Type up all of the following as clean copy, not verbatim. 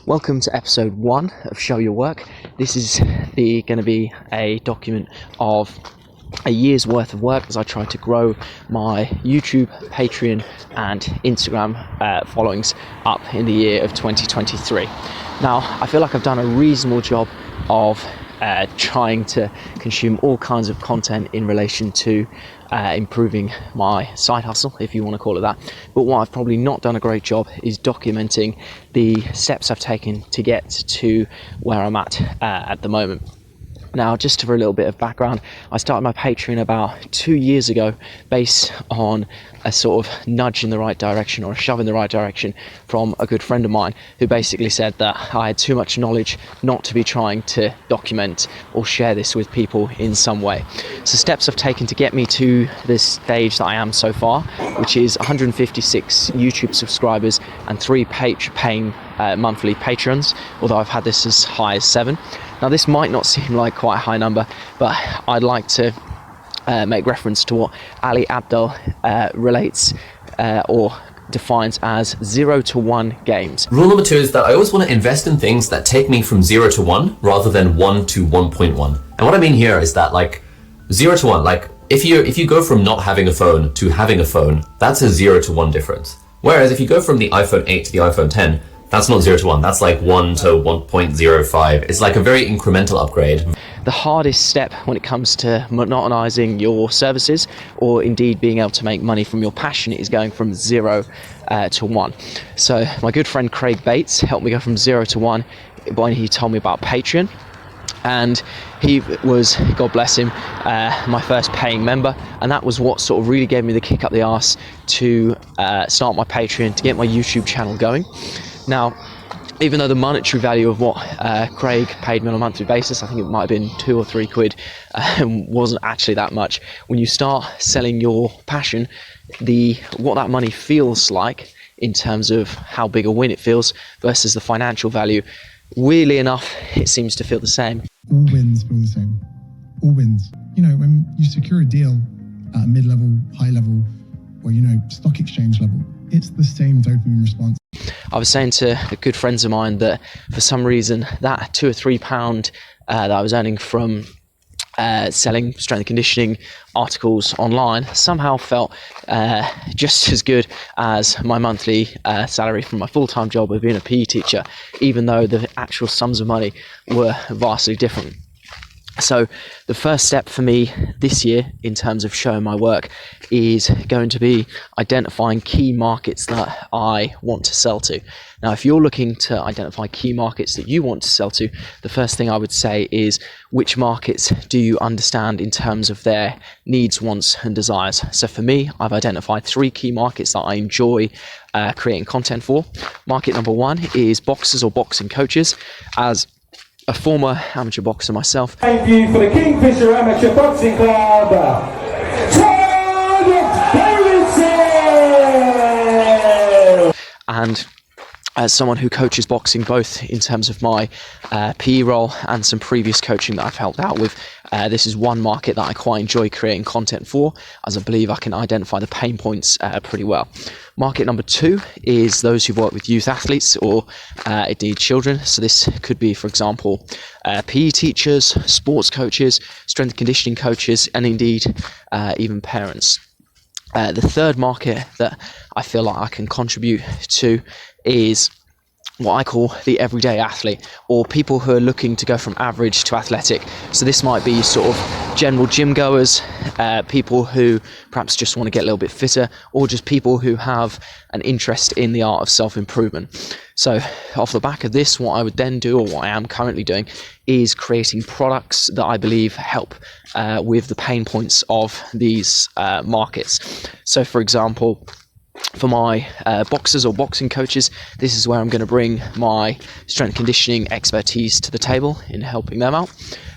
Welcome to episode 1 of Show Your Work. This is going to be a document of a year's worth of work as I try to grow my YouTube, Patreon and Instagram followings up in the year of 2023. Now, I feel like I've done a reasonable job of trying to consume all kinds of content in relation to improving my side hustle, if you want to call it that. But what I've probably not done a great job is documenting the steps I've taken to get to where I'm at the moment. Now, just for a little bit of background, I started my Patreon about 2 years ago based on a sort of nudge in the right direction or a shove in the right direction from a good friend of mine who basically said that I had too much knowledge not to be trying to document or share this with people in some way. So steps I've taken to get me to this stage that I am so far, which is 156 YouTube subscribers and 3 paying monthly patrons, although I've had this as high as 7. Now, this might not seem like quite a high number, but I'd like to make reference to what Ali Abdaal relates or defines as 0 to 1 games. Rule number 2 is that I always want to invest in things that take me from 0 to 1 rather than 1 to 1.1. And what I mean here is that, like, 0 to 1, like if you go from not having a phone to having a phone, that's a 0 to 1 difference. Whereas if you go from the iPhone 8 to the iPhone 10, that's not 0 to 1, that's like 1 to 1.05. It's like a very incremental upgrade. The hardest step when it comes to monotonizing your services or indeed being able to make money from your passion is going from 0 to 1. So my good friend Craig Bates helped me go from 0 to 1 when he told me about Patreon. And he was, God bless him, my first paying member, and that was what sort of really gave me the kick up the arse to start my Patreon, to get my YouTube channel going. Now, even though the monetary value of what Craig paid me on a monthly basis, I think it might have been 2 or 3 quid, wasn't actually that much. When you start selling your passion, what that money feels like in terms of how big a win it feels versus the financial value, weirdly enough, it seems to feel the same. All wins feel the same. All wins. You know, when you secure a deal at a mid-level, high level, or, stock exchange level, it's the same dopamine response. I was saying to good friends of mine that for some reason that £2 or £3 that I was earning from selling strength and conditioning articles online somehow felt just as good as my monthly salary from my full-time job of being a PE teacher, even though the actual sums of money were vastly different. So the first step for me this year in terms of showing my work is going to be identifying key markets that I want to sell to. Now, if you're looking to identify key markets that you want to sell to, the first thing I would say is which markets do you understand in terms of their needs, wants and desires. So for me, I've identified 3 key markets that I enjoy creating content for. Market number 1 is boxers or boxing coaches. As a former amateur boxer myself, Thank you for the Kingfisher Amateur Boxing Club, and as someone who coaches boxing both in terms of my PE role and some previous coaching that I've helped out with, this is one market that I quite enjoy creating content for, as I believe I can identify the pain points pretty well. Market number 2 is those who work with youth athletes or indeed children. So this could be, for example, PE teachers, sports coaches, strength and conditioning coaches, and indeed even parents. The third market that I feel like I can contribute to is what I call the everyday athlete, or people who are looking to go from average to athletic. So this might be sort of general gym goers, people who perhaps just want to get a little bit fitter, or just people who have an interest in the art of self-improvement. So off the back of this, what I would then do, or what I am currently doing, is creating products that I believe help with the pain points of these markets. So for example, for my boxers or boxing coaches, this is where I'm going to bring my strength conditioning expertise to the table in helping them out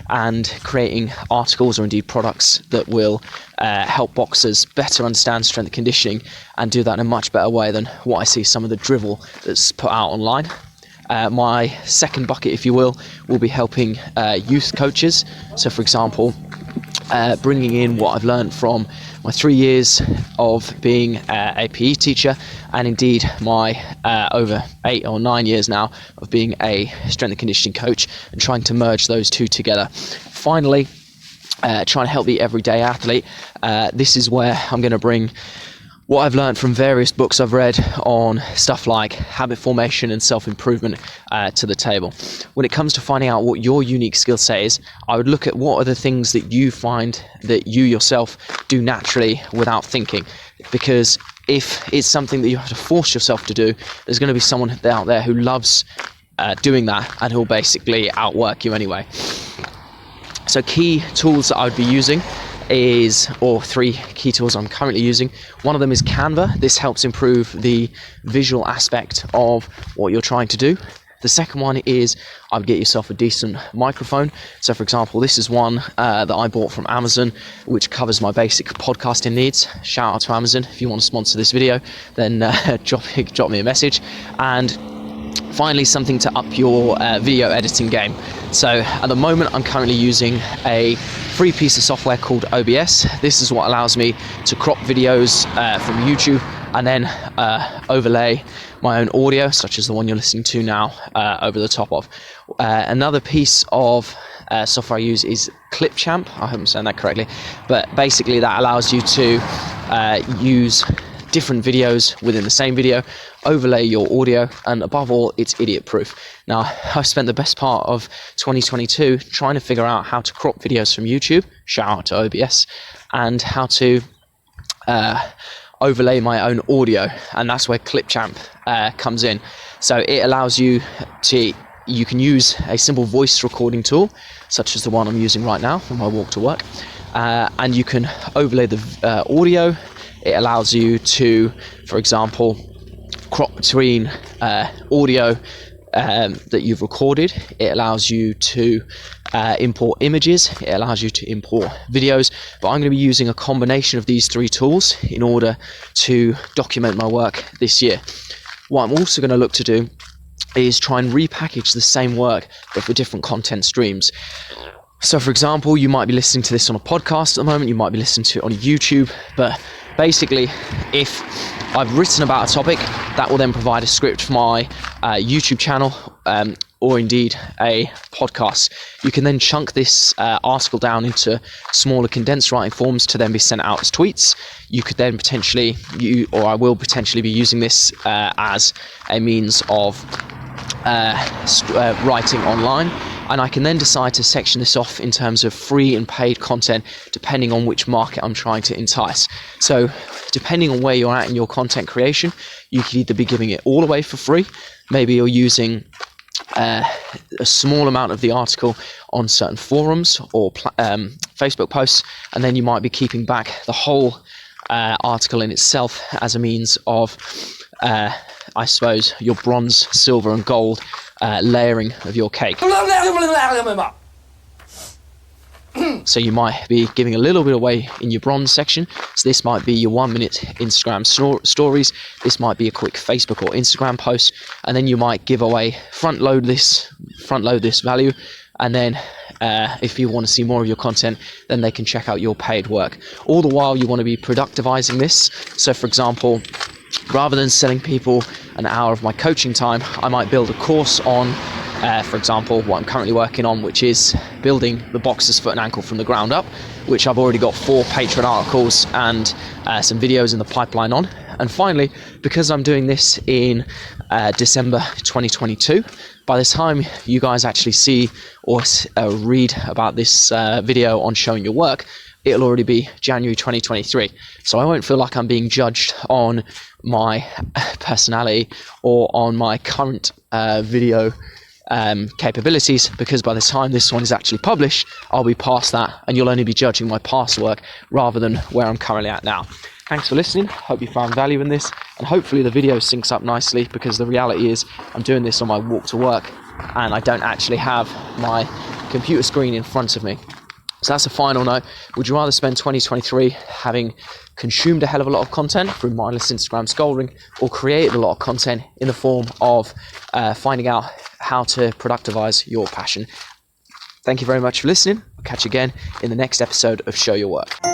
and creating articles or indeed products that will help boxers better understand strength conditioning and do that in a much better way than what I see some of the drivel that's put out online. My second bucket, if you will be helping youth coaches. So for example, bringing in what I've learned from my 3 years of being a PE teacher, and indeed my over 8 or 9 years now of being a strength and conditioning coach, and trying to merge those two together. Finally, trying to help the everyday athlete. This is where I'm going to bring what I've learned from various books I've read on stuff like habit formation and self-improvement to the table. When it comes to finding out what your unique skill set is, I would look at what are the things that you find that you yourself do naturally without thinking. Because if it's something that you have to force yourself to do, there's going to be someone out there who loves doing that, and who'll basically outwork you anyway. So key tools that I would be using or 3 key tools I'm currently using. One of them is Canva. This helps improve the visual aspect of what you're trying to do. The second one is I would get yourself a decent microphone. So for example, this is one that I bought from Amazon, which covers my basic podcasting needs. Shout out to Amazon. If you want to sponsor this video, then drop me a message. And finally, something to up your video editing game. So at the moment, I'm currently using a free piece of software called OBS. This is what allows me to crop videos from YouTube and then overlay my own audio, such as the one you're listening to now, over the top of. Another piece of software I use is Clipchamp. I hope I'm saying that correctly. But basically that allows you to use different videos within the same video, overlay your audio, and above all, it's idiot proof. Now, I've spent the best part of 2022 trying to figure out how to crop videos from YouTube, shout out to OBS, and how to overlay my own audio, and that's where Clipchamp comes in. So it allows you can use a simple voice recording tool, such as the one I'm using right now on my walk to work, and you can overlay the audio. It allows you to, for example, crop between audio that you've recorded. It allows you to import images. It allows you to import videos. But I'm going to be using a combination of these 3 tools in order to document my work this year. What I'm also going to look to do is try and repackage the same work but for different content streams. So for example, you might be listening to this on a podcast at the moment, you might be listening to it on YouTube, but basically, if I've written about a topic, that will then provide a script for my YouTube channel, or indeed a podcast. You can then chunk this article down into smaller condensed writing forms to then be sent out as tweets. You could then potentially, I will potentially be using this as a means of writing online. And I can then decide to section this off in terms of free and paid content, depending on which market I'm trying to entice. So depending on where you're at in your content creation, you could either be giving it all away for free. Maybe you're using a small amount of the article on certain forums or Facebook posts, and then you might be keeping back the whole article in itself as a means of, I suppose, your bronze, silver and gold layering of your cake. So you might be giving a little bit away in your bronze section. So this might be your 1-minute Instagram stories. This might be a quick Facebook or Instagram post, and then you might give away front load this value, and then if you want to see more of your content, then they can check out your paid work. All the while you want to be productivizing this. So for example, rather than selling people an hour of my coaching time, I might build a course on, for example, what I'm currently working on, which is building the boxer's foot and ankle from the ground up, which I've already got 4 Patreon articles and some videos in the pipeline on. And finally, because I'm doing this in December 2022, by the time you guys actually see or read about this video on showing your work, it'll already be January 2023. So I won't feel like I'm being judged on my personality or on my current video capabilities, because by the time this one is actually published, I'll be past that, and you'll only be judging my past work rather than where I'm currently at now. Thanks for listening. Hope you found value in this, and hopefully the video syncs up nicely, because the reality is I'm doing this on my walk to work and I don't actually have my computer screen in front of me. So that's a final note. Would you rather spend 2023 having consumed a hell of a lot of content through mindless Instagram scrolling, or created a lot of content in the form of finding out how to productivize your passion? Thank you very much for listening. Catch you again in the next episode of Show Your Work.